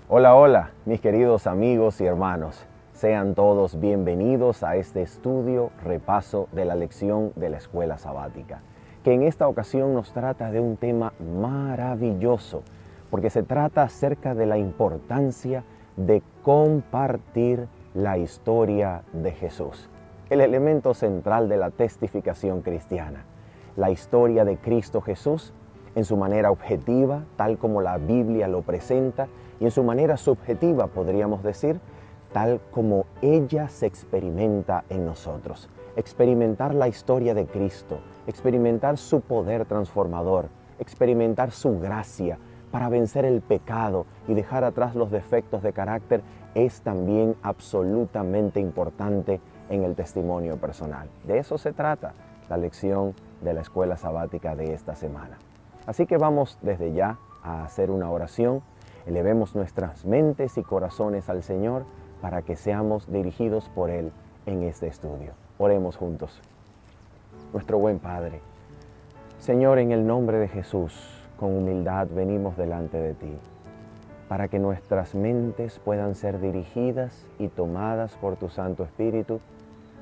Hola, hola, mis queridos amigos y hermanos. Sean todos bienvenidos a este estudio repaso de la lección de la escuela sabática, que en esta ocasión nos trata de un tema maravilloso, porque se trata acerca de la importancia de compartir la historia de Jesús, el elemento central de la testificación cristiana, la historia de Cristo Jesús en su manera objetiva, tal como la Biblia lo presenta, y en su manera subjetiva, podríamos decir, tal como ella se experimenta en nosotros. Experimentar la historia de Cristo, experimentar su poder transformador, experimentar su gracia para vencer el pecado y dejar atrás los defectos de carácter es también absolutamente importante en el testimonio personal. De eso se trata la lección de la escuela sabática de esta semana. Así que vamos desde ya a hacer una oración. Elevemos nuestras mentes y corazones al Señor para que seamos dirigidos por Él en este estudio. Oremos juntos. Nuestro buen Padre, Señor, en el nombre de Jesús, con humildad venimos delante de ti, para que nuestras mentes puedan ser dirigidas y tomadas por tu Santo Espíritu,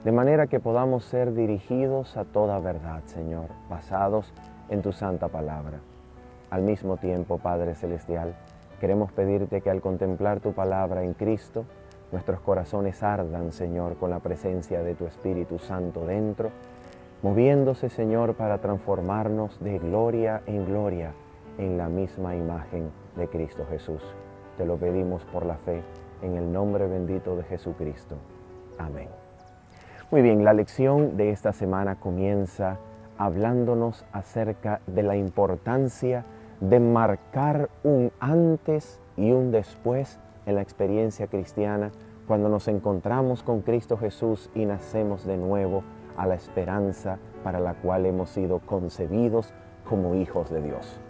de manera que podamos ser dirigidos a toda verdad, Señor, basados en tu santa palabra. Al mismo tiempo, Padre Celestial, queremos pedirte que al contemplar tu palabra en Cristo, nuestros corazones ardan, Señor, con la presencia de tu Espíritu Santo dentro, moviéndose, Señor, para transformarnos de gloria en gloria en la misma imagen de Cristo Jesús. Te lo pedimos por la fe, en el nombre bendito de Jesucristo. Amén. Muy bien, la lección de esta semana comienza hablándonos acerca de la importancia de marcar un antes y un después en la experiencia cristiana cuando nos encontramos con Cristo Jesús y nacemos de nuevo a la esperanza para la cual hemos sido concebidos como hijos de Dios.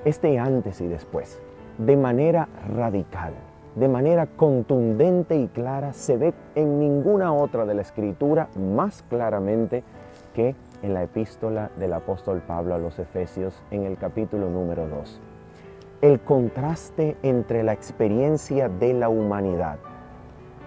Este antes y después, de manera radical, de manera contundente y clara, se ve en ninguna otra de la Escritura más claramente que en la epístola del apóstol Pablo a los Efesios en el capítulo número 2. El contraste entre la experiencia de la humanidad,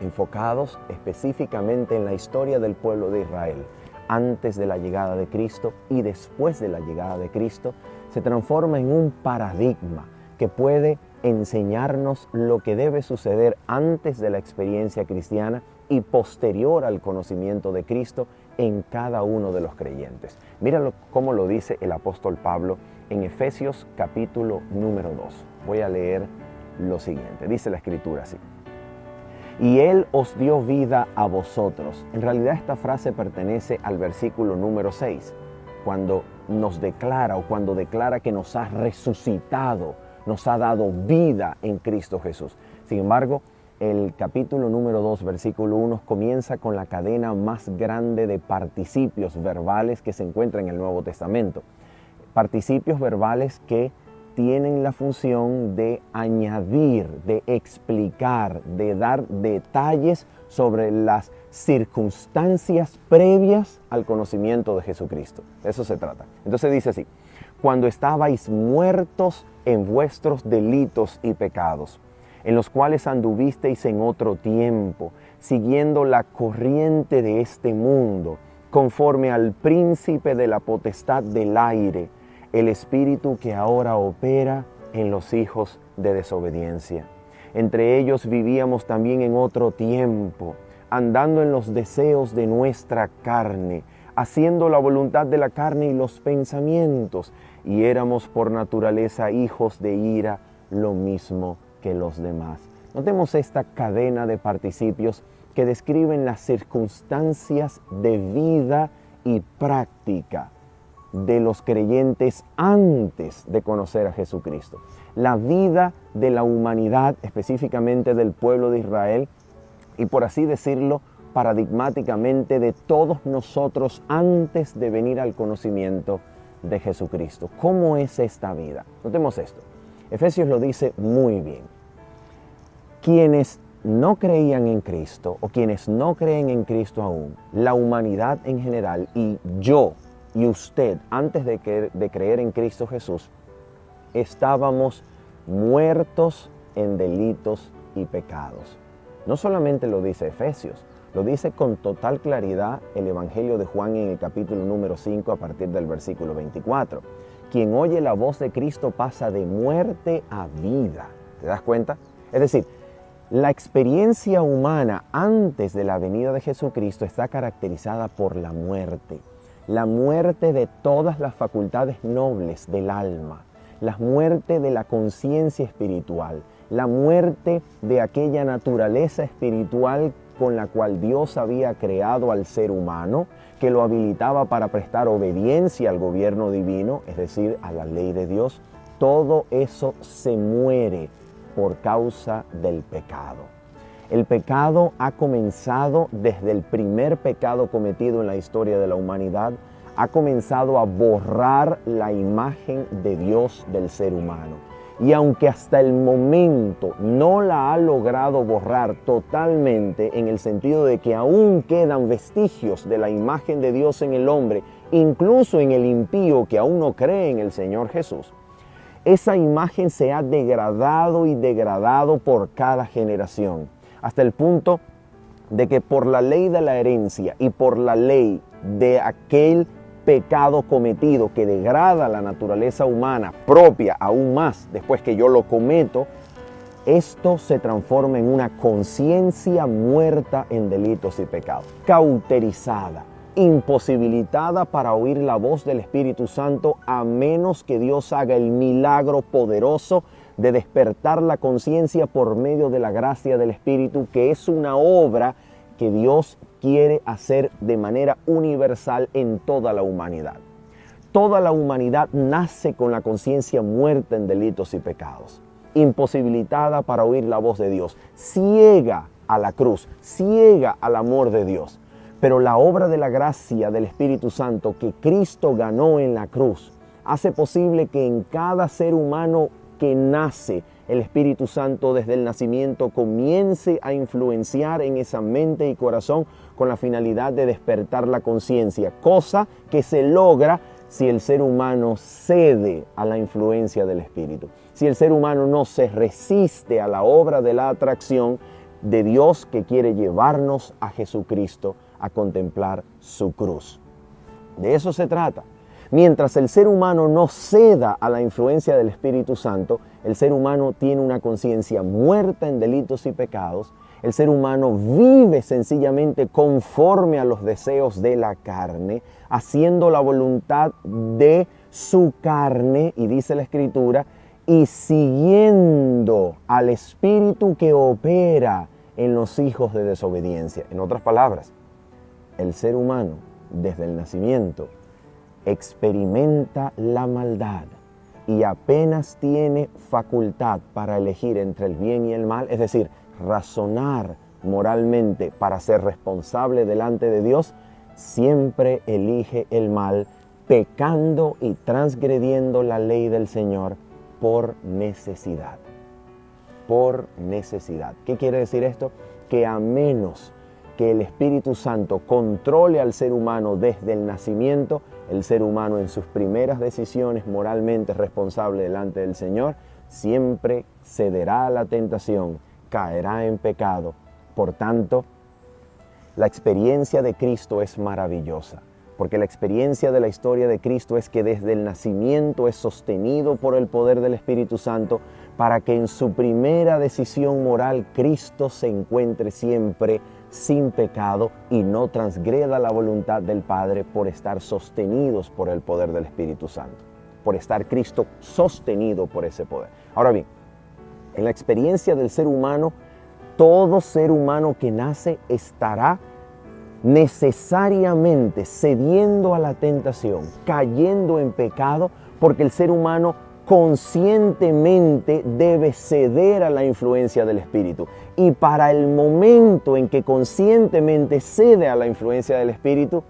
enfocados específicamente en la historia del pueblo de Israel, antes de la llegada de Cristo y después de la llegada de Cristo, se transforma en un paradigma que puede enseñarnos lo que debe suceder antes de la experiencia cristiana y posterior al conocimiento de Cristo en cada uno de los creyentes. Míralo cómo lo dice el apóstol Pablo en Efesios capítulo número 2. Voy a leer lo siguiente. Dice la Escritura así: y Él os dio vida a vosotros. En realidad esta frase pertenece al versículo número 6, cuando nos declara o cuando declara que nos ha resucitado, nos ha dado vida en Cristo Jesús. Sin embargo, el capítulo número 2, versículo 1, comienza con la cadena más grande de participios verbales que se encuentra en el Nuevo Testamento. Participios verbales que tienen la función de añadir, de explicar, de dar detalles sobre las circunstancias previas al conocimiento de Jesucristo. De eso se trata. Entonces dice así: cuando estabais muertos en vuestros delitos y pecados, en los cuales anduvisteis en otro tiempo, siguiendo la corriente de este mundo, conforme al príncipe de la potestad del aire, el espíritu que ahora opera en los hijos de desobediencia. Entre ellos vivíamos también en otro tiempo, andando en los deseos de nuestra carne, haciendo la voluntad de la carne y los pensamientos, y éramos por naturaleza hijos de ira, lo mismo que los demás. Notemos esta cadena de participios que describen las circunstancias de vida y práctica de los creyentes antes de conocer a Jesucristo. La vida de la humanidad, específicamente del pueblo de Israel, y por así decirlo, paradigmáticamente de todos nosotros antes de venir al conocimiento de Jesucristo. ¿Cómo es esta vida? Notemos esto. Efesios lo dice muy bien. Quienes no creían en Cristo o quienes no creen en Cristo aún, la humanidad en general y yo y usted, antes de creer en Cristo Jesús, estábamos muertos en delitos y pecados. No solamente lo dice Efesios, lo dice con total claridad el Evangelio de Juan en el capítulo número 5 a partir del versículo 24. Quien oye la voz de Cristo pasa de muerte a vida. ¿Te das cuenta? Es decir, la experiencia humana antes de la venida de Jesucristo está caracterizada por la muerte de todas las facultades nobles del alma, la muerte de la conciencia espiritual, la muerte de aquella naturaleza espiritual con la cual Dios había creado al ser humano, que lo habilitaba para prestar obediencia al gobierno divino, es decir, a la ley de Dios. Todo eso se muere por causa del pecado. El pecado ha comenzado desde el primer pecado cometido en la historia de la humanidad, ha comenzado a borrar la imagen de Dios del ser humano. Y aunque hasta el momento no la ha logrado borrar totalmente, en el sentido de que aún quedan vestigios de la imagen de Dios en el hombre, incluso en el impío que aún no cree en el Señor Jesús, esa imagen se ha degradado y degradado por cada generación, hasta el punto de que por la ley de la herencia y por la ley de aquel pecado cometido que degrada la naturaleza humana propia aún más después que yo lo cometo, esto se transforma en una conciencia muerta en delitos y pecados, cauterizada, imposibilitada para oír la voz del Espíritu Santo, a menos que Dios haga el milagro poderoso de despertar la conciencia por medio de la gracia del Espíritu, que es una obra que Dios quiere hacer de manera universal en toda la humanidad. Toda la humanidad nace con la conciencia muerta en delitos y pecados, imposibilitada para oír la voz de Dios, ciega a la cruz, ciega al amor de Dios. Pero la obra de la gracia del Espíritu Santo que Cristo ganó en la cruz hace posible que en cada ser humano que nace, el Espíritu Santo desde el nacimiento comience a influenciar en esa mente y corazón con la finalidad de despertar la conciencia, cosa que se logra si el ser humano cede a la influencia del Espíritu, si el ser humano no se resiste a la obra de la atracción de Dios que quiere llevarnos a Jesucristo a contemplar su cruz. De eso se trata. Mientras el ser humano no ceda a la influencia del Espíritu Santo, el ser humano tiene una conciencia muerta en delitos y pecados. El ser humano vive sencillamente conforme a los deseos de la carne, haciendo la voluntad de su carne, y dice la Escritura, y siguiendo al Espíritu que opera en los hijos de desobediencia. En otras palabras, el ser humano, desde el nacimiento, experimenta la maldad y apenas tiene facultad para elegir entre el bien y el mal, es decir, razonar moralmente para ser responsable delante de Dios, siempre elige el mal, pecando y transgrediendo la ley del Señor por necesidad. Por necesidad. ¿Qué quiere decir esto? Que a menos que el Espíritu Santo controle al ser humano desde el nacimiento, el ser humano en sus primeras decisiones moralmente responsable delante del Señor, siempre cederá a la tentación, caerá en pecado. Por tanto, la experiencia de Cristo es maravillosa, porque la experiencia de la historia de Cristo es que desde el nacimiento es sostenido por el poder del Espíritu Santo para que en su primera decisión moral Cristo se encuentre siempre sin pecado y no transgreda la voluntad del Padre por estar sostenidos por el poder del Espíritu Santo, por estar Cristo sostenido por ese poder. Ahora bien, en la experiencia del ser humano, todo ser humano que nace estará necesariamente cediendo a la tentación, cayendo en pecado, porque el ser humano conscientemente debe ceder a la influencia del Espíritu. Y para el momento en que conscientemente cede a la influencia del Espíritu,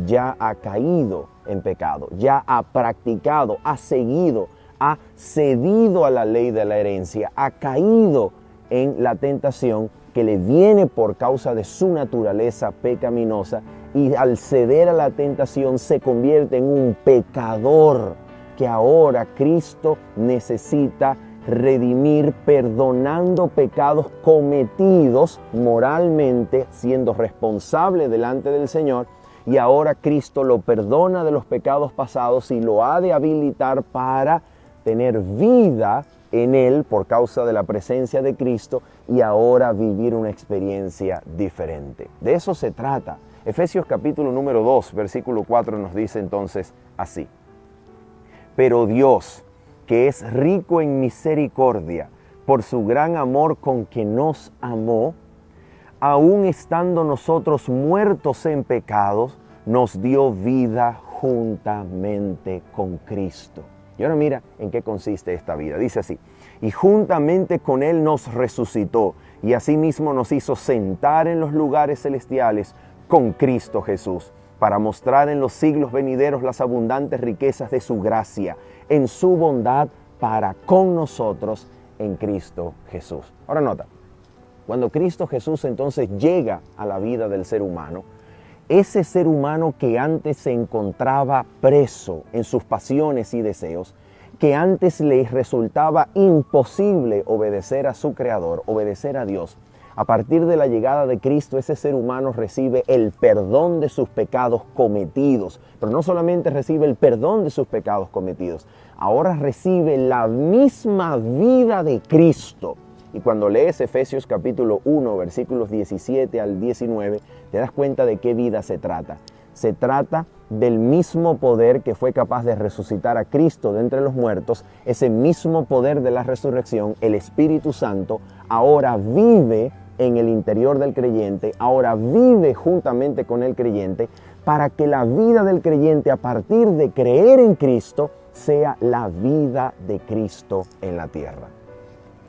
ya ha caído en pecado, ya ha practicado, ha seguido, ha cedido a la ley de la herencia, ha caído en la tentación que le viene por causa de su naturaleza pecaminosa, y al ceder a la tentación se convierte en un pecador que ahora Cristo necesita redimir perdonando pecados cometidos moralmente, siendo responsable delante del Señor. Y ahora Cristo lo perdona de los pecados pasados y lo ha de habilitar para tener vida en Él por causa de la presencia de Cristo y ahora vivir una experiencia diferente. De eso se trata. Efesios capítulo número 2, versículo 4 nos dice entonces así: pero Dios, que es rico en misericordia, por su gran amor con que nos amó, aun estando nosotros muertos en pecados, nos dio vida juntamente con Cristo. Y ahora mira en qué consiste esta vida. Dice así: y juntamente con Él nos resucitó, y asimismo nos hizo sentar en los lugares celestiales con Cristo Jesús, para mostrar en los siglos venideros las abundantes riquezas de su gracia, en su bondad para con nosotros en Cristo Jesús. Ahora nota, cuando Cristo Jesús entonces llega a la vida del ser humano, ese ser humano que antes se encontraba preso en sus pasiones y deseos, que antes le resultaba imposible obedecer a su Creador, obedecer a Dios, a partir de la llegada de Cristo, ese ser humano recibe el perdón de sus pecados cometidos. Pero no solamente recibe el perdón de sus pecados cometidos, ahora recibe la misma vida de Cristo. Y cuando lees Efesios capítulo 1, versículos 17 al 19, te das cuenta de qué vida se trata. Se trata del mismo poder que fue capaz de resucitar a Cristo de entre los muertos. Ese mismo poder de la resurrección, el Espíritu Santo, ahora vive en el interior del creyente, ahora vive juntamente con el creyente, para que la vida del creyente a partir de creer en Cristo sea la vida de Cristo en la tierra.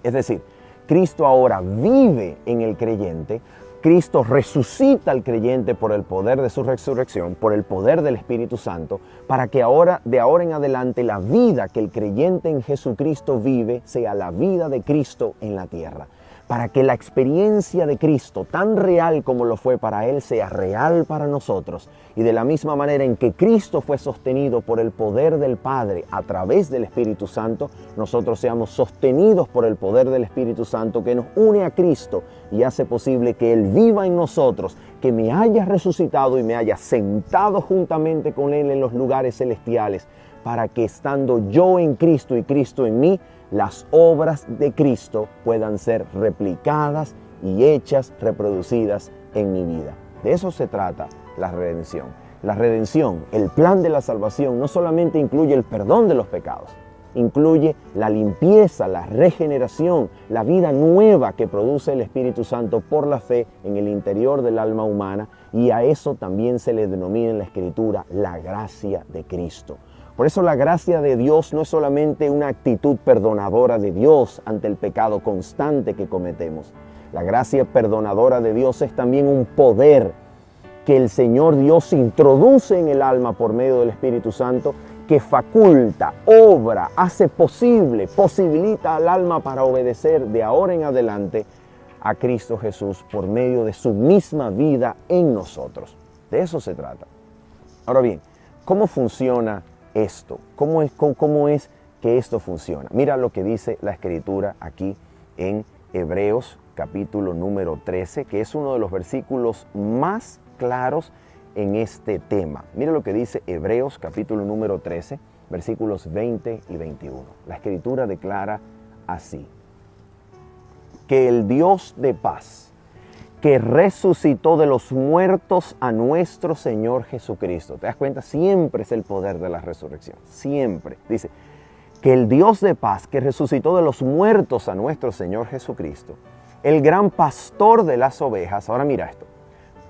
Es decir, Cristo ahora vive en el creyente, Cristo resucita al creyente por el poder de su resurrección, por el poder del Espíritu Santo, para que ahora, de ahora en adelante, la vida que el creyente en Jesucristo vive sea la vida de Cristo en la tierra. Para que la experiencia de Cristo, tan real como lo fue para Él, sea real para nosotros. Y de la misma manera en que Cristo fue sostenido por el poder del Padre a través del Espíritu Santo, nosotros seamos sostenidos por el poder del Espíritu Santo que nos une a Cristo y hace posible que Él viva en nosotros, que me haya resucitado y me haya sentado juntamente con Él en los lugares celestiales, para que estando yo en Cristo y Cristo en mí, las obras de Cristo puedan ser replicadas y hechas, reproducidas en mi vida. De eso se trata la redención. La redención, el plan de la salvación, no solamente incluye el perdón de los pecados, incluye la limpieza, la regeneración, la vida nueva que produce el Espíritu Santo por la fe en el interior del alma humana, y a eso también se le denomina en la Escritura la gracia de Cristo. Por eso la gracia de Dios no es solamente una actitud perdonadora de Dios ante el pecado constante que cometemos. La gracia perdonadora de Dios es también un poder que el Señor Dios introduce en el alma por medio del Espíritu Santo, que faculta, obra, hace posible, posibilita al alma para obedecer de ahora en adelante a Cristo Jesús por medio de su misma vida en nosotros. De eso se trata. Ahora bien, ¿cómo funciona esto? ¿Cómo es que esto funciona? Mira lo que dice la Escritura aquí en Hebreos capítulo número 13, que es uno de los versículos más claros en este tema. Mira lo que dice Hebreos capítulo número 13, versículos 20 y 21. La Escritura declara así: que el Dios de paz, que resucitó de los muertos a nuestro Señor Jesucristo. ¿Te das cuenta? Siempre es el poder de la resurrección. Siempre. Dice, que el Dios de paz, que resucitó de los muertos a nuestro Señor Jesucristo, el gran pastor de las ovejas, ahora mira esto,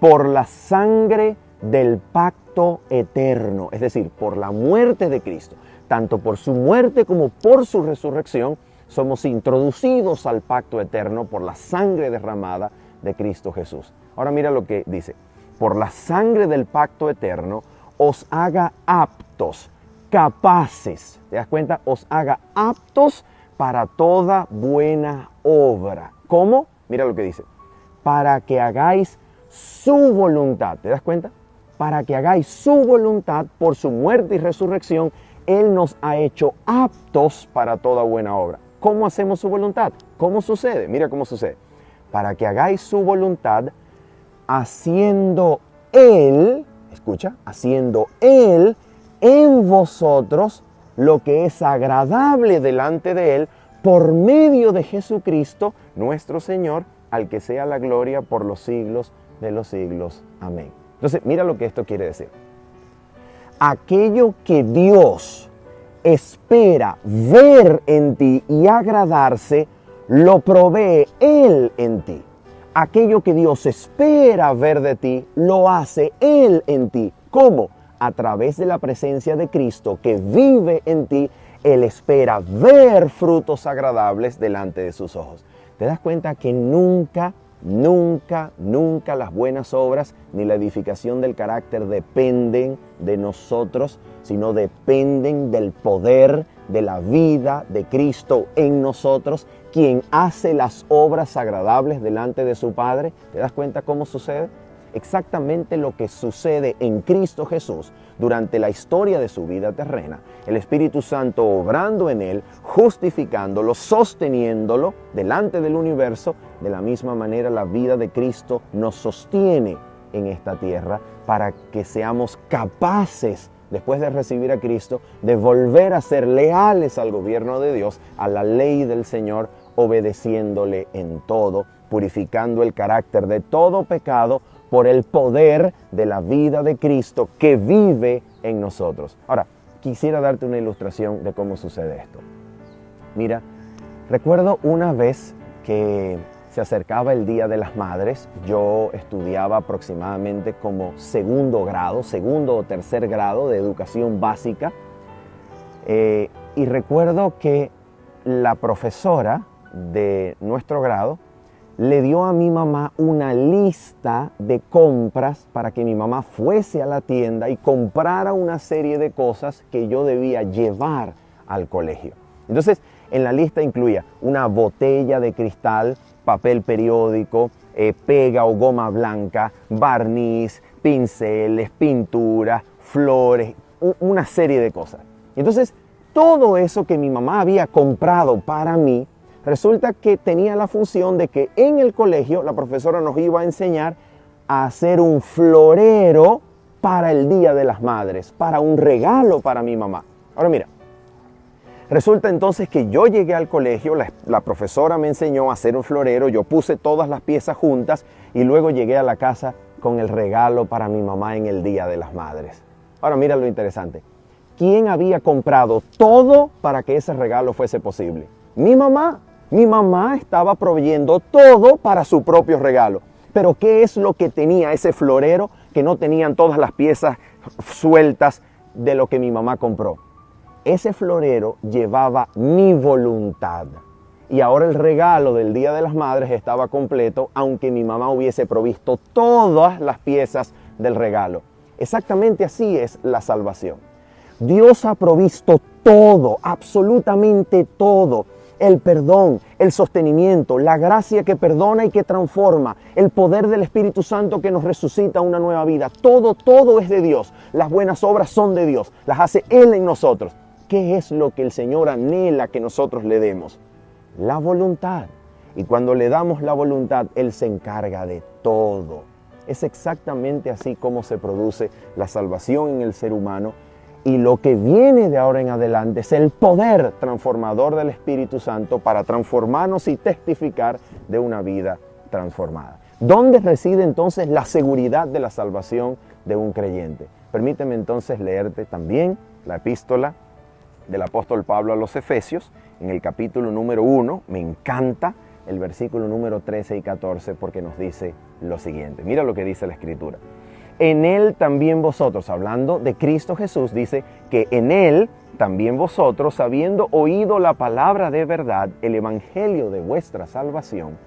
por la sangre del pacto eterno, es decir, por la muerte de Cristo, tanto por su muerte como por su resurrección, somos introducidos al pacto eterno por la sangre derramada de Cristo Jesús. Ahora mira lo que dice: por la sangre del pacto eterno os haga aptos, capaces, ¿te das cuenta? Os haga aptos para toda buena obra. ¿Cómo? Mira lo que dice: para que hagáis su voluntad. ¿Te das cuenta? Para que hagáis su voluntad por su muerte y resurrección, Él nos ha hecho aptos para toda buena obra. ¿Cómo hacemos su voluntad? ¿Cómo sucede? Mira cómo sucede. Para que hagáis su voluntad, haciendo Él, escucha, haciendo Él en vosotros lo que es agradable delante de Él, por medio de Jesucristo, nuestro Señor, al que sea la gloria por los siglos de los siglos. Amén. Entonces, mira lo que esto quiere decir. Aquello que Dios espera ver en ti y agradarse, lo provee Él en ti. Aquello que Dios espera ver de ti, lo hace Él en ti. ¿Cómo? A través de la presencia de Cristo que vive en ti. Él espera ver frutos agradables delante de sus ojos. ¿Te das cuenta que nunca las buenas obras ni la edificación del carácter dependen de nosotros, sino dependen del poder de la vida de Cristo en nosotros, quien hace las obras agradables delante de su Padre? ¿Te das cuenta cómo sucede? Exactamente lo que sucede en Cristo Jesús durante la historia de su vida terrena. El Espíritu Santo obrando en él, justificándolo, sosteniéndolo delante del universo. De la misma manera, la vida de Cristo nos sostiene en esta tierra para que seamos capaces, después de recibir a Cristo, de volver a ser leales al gobierno de Dios, a la ley del Señor, obedeciéndole en todo, purificando el carácter de todo pecado por el poder de la vida de Cristo que vive en nosotros. Ahora, quisiera darte una ilustración de cómo sucede esto. Mira, recuerdo una vez que se acercaba el Día de las Madres. Yo estudiaba aproximadamente como segundo o tercer grado de educación básica. Y recuerdo que la profesora de nuestro grado le dio a mi mamá una lista de compras para que mi mamá fuese a la tienda y comprara una serie de cosas que yo debía llevar al colegio. Entonces, en la lista incluía una botella de cristal, papel periódico, pega o goma blanca, barniz, pinceles, pinturas, flores, una serie de cosas. Entonces, todo eso que mi mamá había comprado para mí, resulta que tenía la función de que en el colegio la profesora nos iba a enseñar a hacer un florero para el Día de las Madres, para un regalo para mi mamá. Ahora mira, resulta entonces que yo llegué al colegio, la profesora me enseñó a hacer un florero, yo puse todas las piezas juntas y luego llegué a la casa con el regalo para mi mamá en el Día de las Madres. Ahora mira lo interesante. ¿Quién había comprado todo para que ese regalo fuese posible? Mi mamá. Mi mamá estaba proveyendo todo para su propio regalo. Pero ¿qué es lo que tenía ese florero que no tenían todas las piezas sueltas de lo que mi mamá compró? Ese florero llevaba mi voluntad. Y ahora el regalo del Día de las Madres estaba completo, aunque mi mamá hubiese provisto todas las piezas del regalo. Exactamente así es la salvación. Dios ha provisto todo, absolutamente todo. El perdón, el sostenimiento, la gracia que perdona y que transforma, el poder del Espíritu Santo que nos resucita a una nueva vida. Todo es de Dios. Las buenas obras son de Dios. Las hace Él en nosotros. ¿Qué es lo que el Señor anhela que nosotros le demos? La voluntad. Y cuando le damos la voluntad, Él se encarga de todo. Es exactamente así como se produce la salvación en el ser humano. Y lo que viene de ahora en adelante es el poder transformador del Espíritu Santo para transformarnos y testificar de una vida transformada. ¿Dónde reside entonces la seguridad de la salvación de un creyente? Permíteme entonces leerte también la epístola del apóstol Pablo a los Efesios, en el capítulo número 1. Me encanta el versículo número 13 y 14 porque nos dice lo siguiente. Mira lo que dice la Escritura. En Él también vosotros, hablando de Cristo Jesús, dice que en Él también vosotros, habiendo oído la palabra de verdad, el evangelio de vuestra salvación,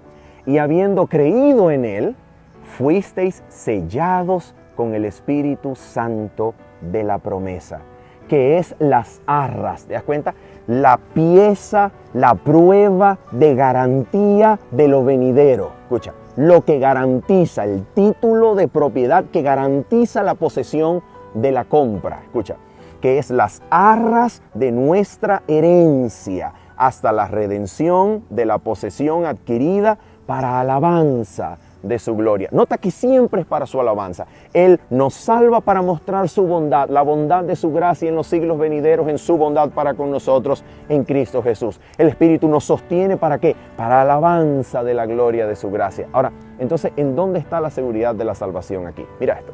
y habiendo creído en Él, fuisteis sellados con el Espíritu Santo de la promesa, que es las arras, ¿te das cuenta? La pieza, la prueba de garantía de lo venidero. Escucha. Lo que garantiza, el título de propiedad que garantiza la posesión de la compra. Escucha, que es las arras de nuestra herencia hasta la redención de la posesión adquirida para alabanza de su gloria. Nota que siempre es para su alabanza. Él nos salva para mostrar su bondad, la bondad de su gracia en los siglos venideros, en su bondad para con nosotros en Cristo Jesús. El Espíritu nos sostiene ¿para qué? Para alabanza de la gloria de su gracia. Ahora, entonces, ¿en dónde está la seguridad de la salvación aquí? Mira esto.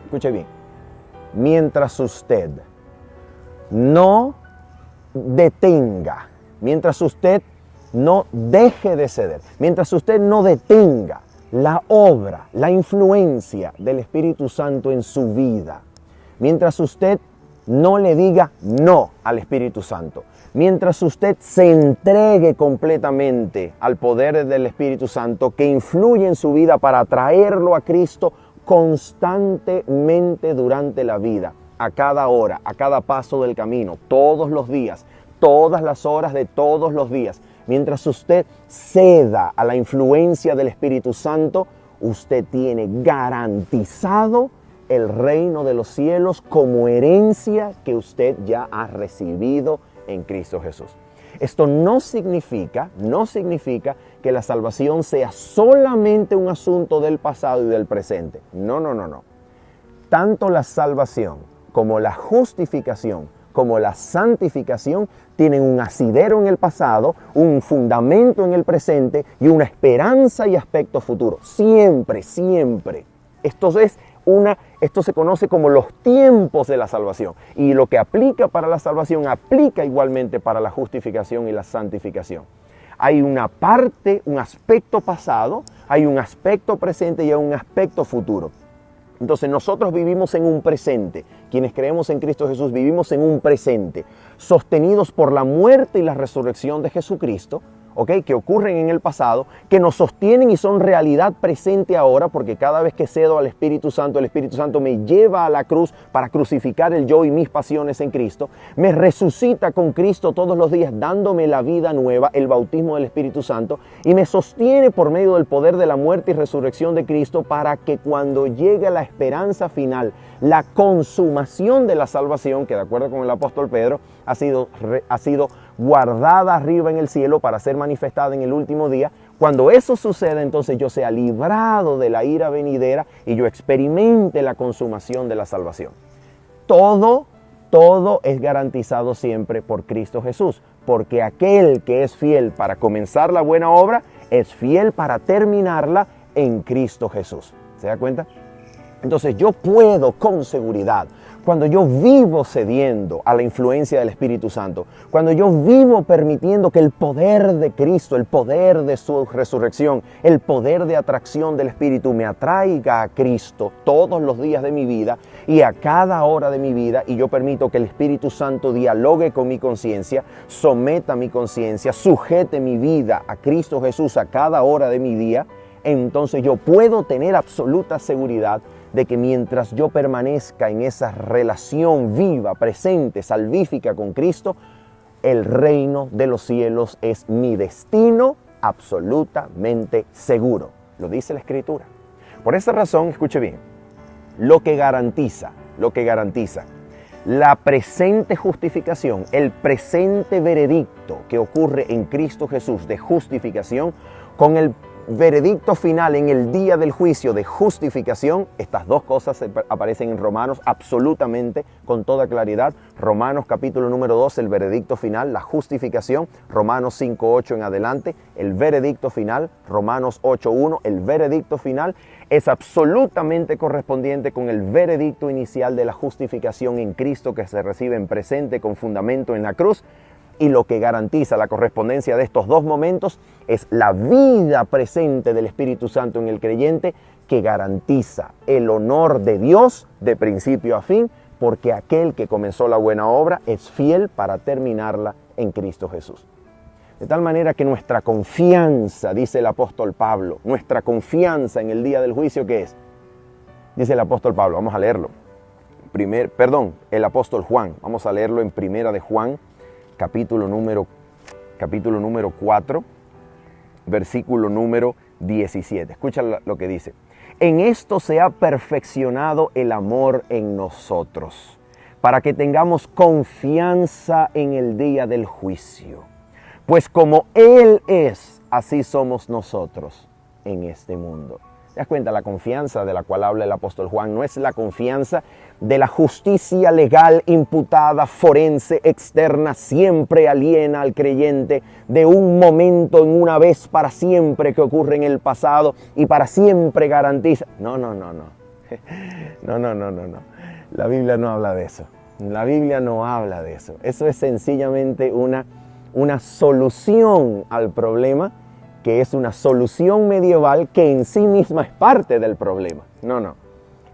Escuche bien. Mientras usted no detenga, mientras usted no deje de ceder, mientras usted no detenga la obra, la influencia del Espíritu Santo en su vida, mientras usted no le diga no al Espíritu Santo, mientras usted se entregue completamente al poder del Espíritu Santo que influye en su vida para atraerlo a Cristo constantemente durante la vida, a cada hora, a cada paso del camino, todos los días, todas las horas de todos los días. Mientras usted ceda a la influencia del Espíritu Santo, usted tiene garantizado el reino de los cielos como herencia que usted ya ha recibido en Cristo Jesús. Esto no significa que la salvación sea solamente un asunto del pasado y del presente. No. Tanto la salvación como la justificación como la santificación tienen un asidero en el pasado, un fundamento en el presente y una esperanza y aspecto futuro. Siempre. Esto se conoce como los tiempos de la salvación. Y lo que aplica para la salvación aplica igualmente para la justificación y la santificación. Hay una parte, un aspecto pasado, hay un aspecto presente y hay un aspecto futuro. Entonces nosotros vivimos en un presente, quienes creemos en Cristo Jesús vivimos en un presente, sostenidos por la muerte y la resurrección de Jesucristo, que ocurren en el pasado, que nos sostienen y son realidad presente ahora, porque cada vez que cedo al Espíritu Santo, el Espíritu Santo me lleva a la cruz para crucificar el yo y mis pasiones en Cristo, me resucita con Cristo todos los días dándome la vida nueva, el bautismo del Espíritu Santo, y me sostiene por medio del poder de la muerte y resurrección de Cristo para que cuando llegue la esperanza final, la consumación de la salvación, que de acuerdo con el apóstol Pedro, ha sido guardada arriba en el cielo para ser manifestada en el último día. Cuando eso suceda, entonces yo sea librado de la ira venidera y yo experimente la consumación de la salvación. Todo es garantizado siempre por Cristo Jesús, porque aquel que es fiel para comenzar la buena obra, es fiel para terminarla en Cristo Jesús. ¿Se da cuenta? Entonces yo puedo con seguridad, cuando yo vivo cediendo a la influencia del Espíritu Santo, cuando yo vivo permitiendo que el poder de Cristo, el poder de su resurrección, el poder de atracción del Espíritu me atraiga a Cristo todos los días de mi vida y a cada hora de mi vida, y yo permito que el Espíritu Santo dialogue con mi conciencia, someta mi conciencia, sujete mi vida a Cristo Jesús a cada hora de mi día, entonces yo puedo tener absoluta seguridad de que mientras yo permanezca en esa relación viva, presente, salvífica con Cristo, el reino de los cielos es mi destino absolutamente seguro. Lo dice la Escritura. Por esa razón, escuche bien, lo que garantiza la presente justificación, el presente veredicto que ocurre en Cristo Jesús de justificación, con el veredicto final en el día del juicio de justificación, estas dos cosas aparecen en Romanos absolutamente con toda claridad. Romanos capítulo número 2, el veredicto final, la justificación. Romanos 5:8 en adelante, el veredicto final. Romanos 8:1, el veredicto final es absolutamente correspondiente con el veredicto inicial de la justificación en Cristo que se recibe en presente con fundamento en la cruz. Y lo que garantiza la correspondencia de estos dos momentos es la vida presente del Espíritu Santo en el creyente, que garantiza el honor de Dios de principio a fin, porque aquel que comenzó la buena obra es fiel para terminarla en Cristo Jesús. De tal manera que nuestra confianza, dice el apóstol Pablo, nuestra confianza en el día del juicio, ¿qué es? Dice el apóstol Pablo, vamos a leerlo. El apóstol Juan, vamos a leerlo en Primera de Juan, capítulo número 4, versículo número 17. Escucha lo que dice. En esto se ha perfeccionado el amor en nosotros, para que tengamos confianza en el día del juicio. Pues como Él es, así somos nosotros en este mundo. ¿Te das cuenta? La confianza de la cual habla el apóstol Juan no es la confianza de la justicia legal imputada, forense, externa, siempre aliena al creyente, de un momento en una vez para siempre que ocurre en el pasado y para siempre garantiza. No. No. La Biblia no habla de eso. La Biblia no habla de eso. Eso es sencillamente una solución al problema, que es una solución medieval que en sí misma es parte del problema. No.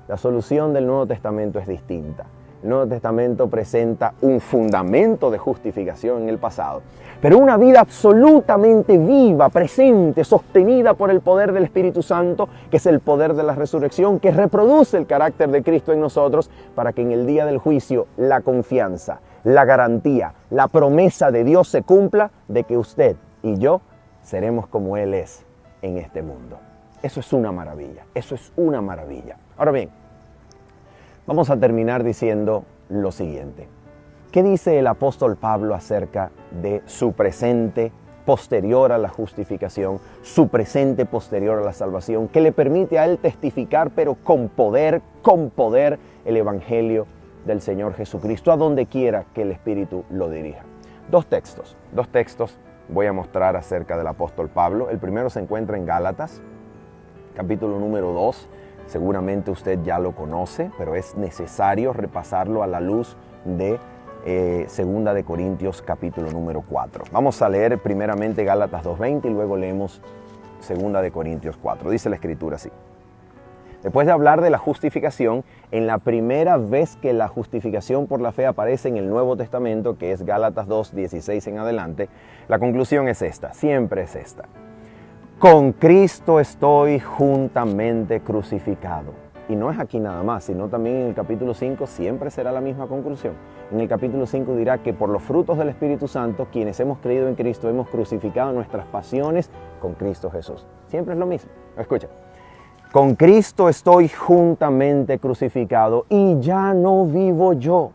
La solución del Nuevo Testamento es distinta. El Nuevo Testamento presenta un fundamento de justificación en el pasado, pero una vida absolutamente viva, presente, sostenida por el poder del Espíritu Santo, que es el poder de la resurrección, que reproduce el carácter de Cristo en nosotros, para que en el día del juicio la confianza, la garantía, la promesa de Dios se cumpla de que usted y yo seremos como Él es en este mundo. Eso es una maravilla, eso es una maravilla. Ahora bien, vamos a terminar diciendo lo siguiente. ¿Qué dice el apóstol Pablo acerca de su presente posterior a la justificación, su presente posterior a la salvación, que le permite a él testificar, pero con poder, el evangelio del Señor Jesucristo, a donde quiera que el Espíritu lo dirija? Dos textos voy a mostrar acerca del apóstol Pablo. El primero se encuentra en Gálatas, capítulo número 2. Seguramente usted ya lo conoce, pero es necesario repasarlo a la luz de Segunda de Corintios, capítulo número 4. Vamos a leer primeramente Gálatas 2:20 y luego leemos Segunda de Corintios 4. Dice la Escritura así. Después de hablar de la justificación, en la primera vez que la justificación por la fe aparece en el Nuevo Testamento, que es Gálatas 2:16 en adelante, la conclusión es esta, siempre es esta. Con Cristo estoy juntamente crucificado. Y no es aquí nada más, sino también en el capítulo 5 siempre será la misma conclusión. En el capítulo 5 dirá que por los frutos del Espíritu Santo, quienes hemos creído en Cristo, hemos crucificado nuestras pasiones con Cristo Jesús. Siempre es lo mismo. Escucha. Con Cristo estoy juntamente crucificado y ya no vivo yo,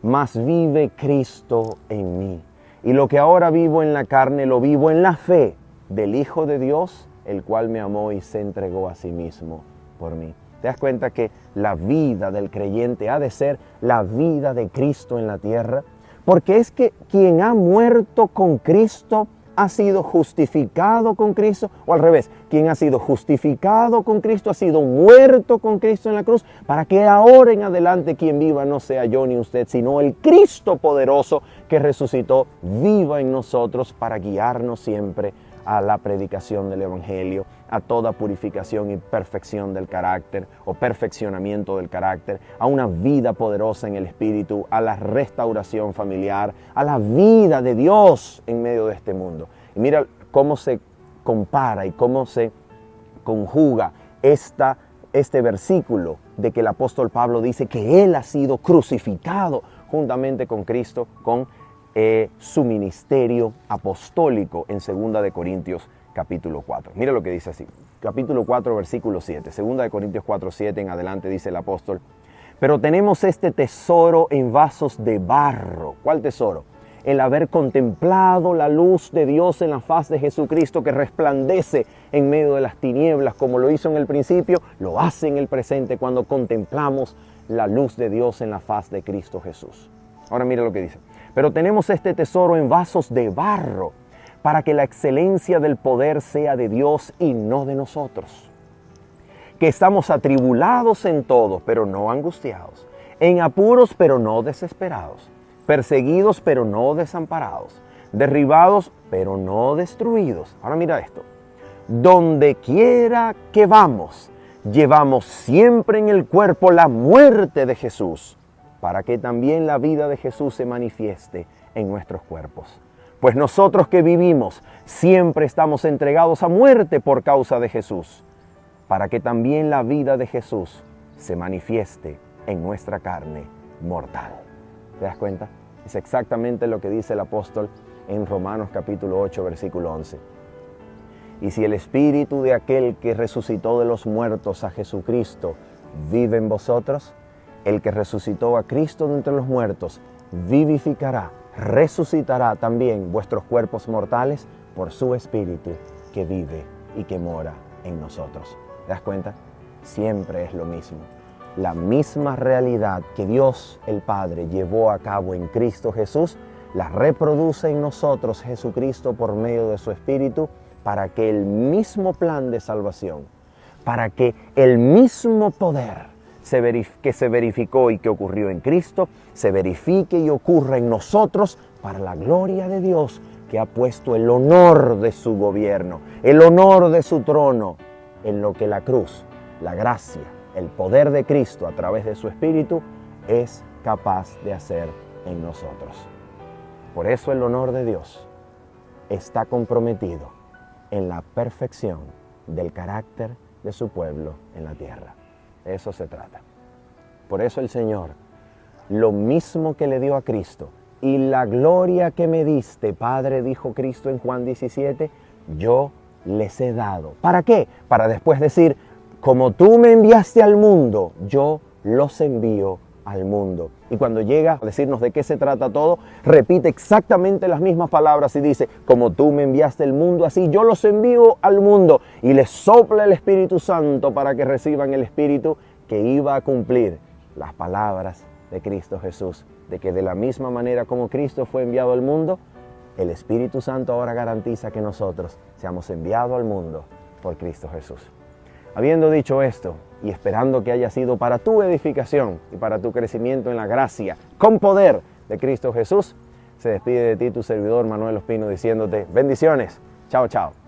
mas vive Cristo en mí. Y lo que ahora vivo en la carne, lo vivo en la fe del Hijo de Dios, el cual me amó y se entregó a sí mismo por mí. ¿Te das cuenta que la vida del creyente ha de ser la vida de Cristo en la tierra? Porque es que quien ha muerto con Cristo ha sido justificado con Cristo, o al revés, quien ha sido justificado con Cristo ha sido muerto con Cristo en la cruz, para que ahora en adelante quien viva no sea yo ni usted, sino el Cristo poderoso que resucitó, viva en nosotros para guiarnos siempre a la predicación del Evangelio, a toda purificación y perfección del carácter o perfeccionamiento del carácter, a una vida poderosa en el Espíritu, a la restauración familiar, a la vida de Dios en medio de este mundo. Y mira cómo se compara y cómo se conjuga este versículo de que el apóstol Pablo dice que Él ha sido crucificado juntamente con Cristo, con su ministerio apostólico en 2 de Corintios capítulo 4. Mira lo que dice así, capítulo 4 versículo 7, 2 de Corintios 4, 7 en adelante dice el apóstol, pero tenemos este tesoro en vasos de barro. ¿Cuál tesoro? El haber contemplado la luz de Dios en la faz de Jesucristo, que resplandece en medio de las tinieblas, como lo hizo en el principio, lo hace en el presente cuando contemplamos la luz de Dios en la faz de Cristo Jesús. Ahora mira lo que dice. Pero tenemos este tesoro en vasos de barro, para que la excelencia del poder sea de Dios y no de nosotros. Que estamos atribulados en todo, pero no angustiados. En apuros, pero no desesperados. Perseguidos, pero no desamparados. Derribados, pero no destruidos. Ahora mira esto. Donde quiera que vamos, llevamos siempre en el cuerpo la muerte de Jesús, para que también la vida de Jesús se manifieste en nuestros cuerpos. Pues nosotros que vivimos siempre estamos entregados a muerte por causa de Jesús, para que también la vida de Jesús se manifieste en nuestra carne mortal. ¿Te das cuenta? Es exactamente lo que dice el apóstol en Romanos capítulo 8, versículo 11. Y si el espíritu de aquel que resucitó de los muertos a Jesucristo vive en vosotros, el que resucitó a Cristo de entre los muertos vivificará, resucitará también vuestros cuerpos mortales por su Espíritu que vive y que mora en nosotros. ¿Te das cuenta? Siempre es lo mismo. La misma realidad que Dios el Padre llevó a cabo en Cristo Jesús, la reproduce en nosotros Jesucristo por medio de su Espíritu, para que el mismo plan de salvación, para que el mismo poder que se verificó y que ocurrió en Cristo, se verifique y ocurra en nosotros para la gloria de Dios, que ha puesto el honor de su gobierno, el honor de su trono, en lo que la cruz, la gracia, el poder de Cristo a través de su Espíritu es capaz de hacer en nosotros. Por eso el honor de Dios está comprometido en la perfección del carácter de su pueblo en la tierra. De eso se trata. Por eso el Señor, lo mismo que le dio a Cristo, y la gloria que me diste, Padre, dijo Cristo en Juan 17, yo les he dado. ¿Para qué? Para después decir, como tú me enviaste al mundo, yo los envío al mundo. Y cuando llega a decirnos de qué se trata todo, repite exactamente las mismas palabras y dice, como tú me enviaste al mundo, así yo los envío al mundo. Y les sopla el Espíritu Santo para que reciban el Espíritu que iba a cumplir las palabras de Cristo Jesús, de que de la misma manera como Cristo fue enviado al mundo, el Espíritu Santo ahora garantiza que nosotros seamos enviados al mundo por Cristo Jesús. Habiendo dicho esto, y esperando que haya sido para tu edificación y para tu crecimiento en la gracia, con poder de Cristo Jesús, se despide de ti tu servidor Manuel Ospino diciéndote bendiciones. Chao, chao.